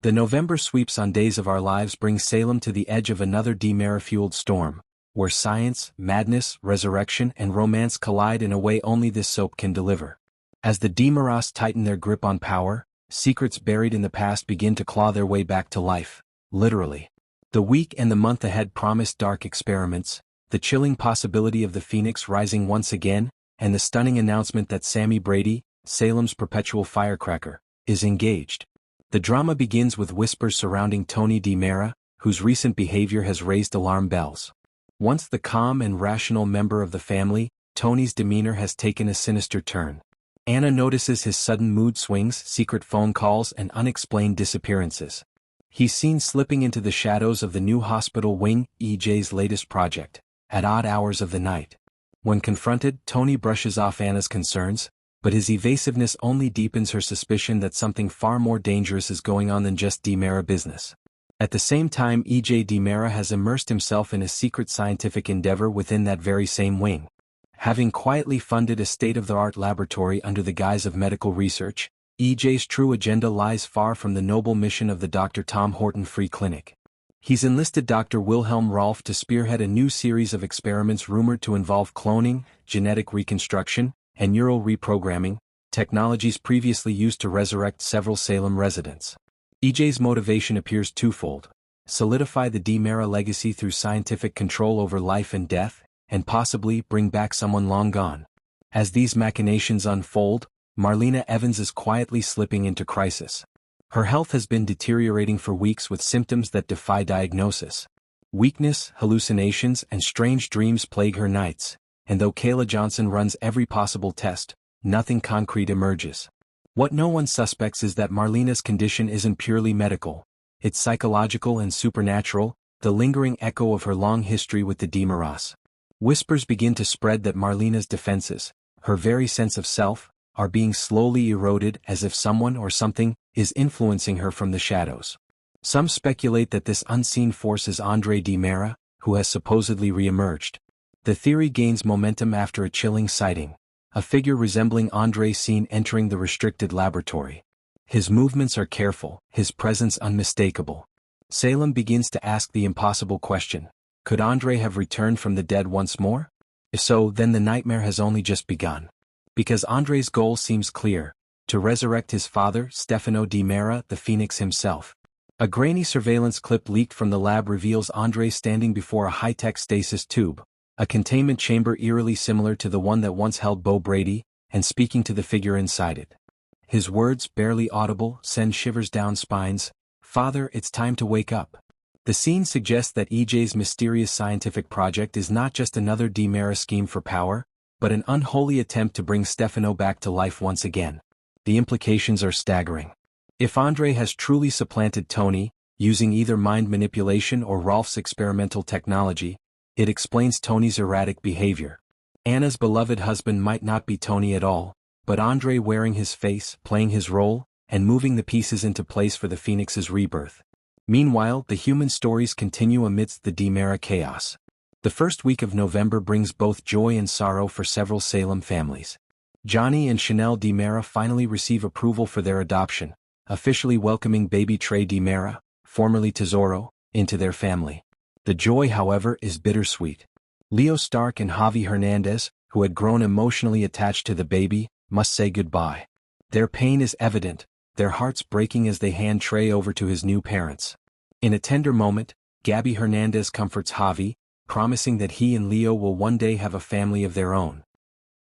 The November sweeps on Days of Our Lives bring Salem to the edge of another DiMera-fueled storm, where science, madness, resurrection, and romance collide in a way only this soap can deliver. As the DiMeras tighten their grip on power, secrets buried in the past begin to claw their way back to life, literally. The week and the month ahead promise dark experiments, the chilling possibility of the Phoenix rising once again, and the stunning announcement that Sammy Brady, Salem's perpetual firecracker, is engaged. The drama begins with whispers surrounding Tony DiMera, whose recent behavior has raised alarm bells. Once the calm and rational member of the family, Tony's demeanor has taken a sinister turn. Anna notices his sudden mood swings, secret phone calls, and unexplained disappearances. He's seen slipping into the shadows of the new hospital wing, EJ's latest project, at odd hours of the night. When confronted, Tony brushes off Anna's concerns, but his evasiveness only deepens her suspicion that something far more dangerous is going on than just DiMera business. At the same time, EJ DiMera has immersed himself in a secret scientific endeavor within that very same wing. Having quietly funded a state-of-the-art laboratory under the guise of medical research, EJ's true agenda lies far from the noble mission of the Dr. Tom Horton Free Clinic. He's enlisted Dr. Wilhelm Rolf to spearhead a new series of experiments rumored to involve cloning, genetic reconstruction, and neural reprogramming, technologies previously used to resurrect several Salem residents. EJ's motivation appears twofold: solidify the DiMera legacy through scientific control over life and death, and possibly bring back someone long gone. As these machinations unfold, Marlena Evans is quietly slipping into crisis. Her health has been deteriorating for weeks with symptoms that defy diagnosis. Weakness, hallucinations, and strange dreams plague her nights, and though Kayla Johnson runs every possible test, nothing concrete emerges. What no one suspects is that Marlena's condition isn't purely medical. It's psychological and supernatural, the lingering echo of her long history with the DiMeras. Whispers begin to spread that Marlena's defenses, her very sense of self, are being slowly eroded as if someone or something is influencing her from the shadows. Some speculate that this unseen force is Andre DiMera, who has supposedly re-emerged. The theory gains momentum after a chilling sighting, a figure resembling Andre seen entering the restricted laboratory. His movements are careful, his presence unmistakable. Salem begins to ask the impossible question: could Andre have returned from the dead once more? If so, then the nightmare has only just begun. Because Andre's goal seems clear: to resurrect his father, Stefano DiMera, the Phoenix himself. A grainy surveillance clip leaked from the lab reveals Andre standing before a high-tech stasis tube, a containment chamber eerily similar to the one that once held Bo Brady, and speaking to the figure inside it. His words, barely audible, send shivers down spines: "Father, it's time to wake up." The scene suggests that EJ's mysterious scientific project is not just another DiMera scheme for power, but an unholy attempt to bring Stefano back to life once again. The implications are staggering. If Andre has truly supplanted Tony, using either mind manipulation or Rolf's experimental technology, it explains Tony's erratic behavior. Anna's beloved husband might not be Tony at all, but Andre wearing his face, playing his role, and moving the pieces into place for the Phoenix's rebirth. Meanwhile, the human stories continue amidst the DiMera chaos. The first week of November brings both joy and sorrow for several Salem families. Johnny and Chanel DiMera finally receive approval for their adoption, officially welcoming baby Trey DiMera, formerly Tesoro, into their family. The joy, however, is bittersweet. Leo Stark and Javi Hernandez, who had grown emotionally attached to the baby, must say goodbye. Their pain is evident, their hearts breaking as they hand Trey over to his new parents. In a tender moment, Gabby Hernandez comforts Javi, promising that he and Leo will one day have a family of their own.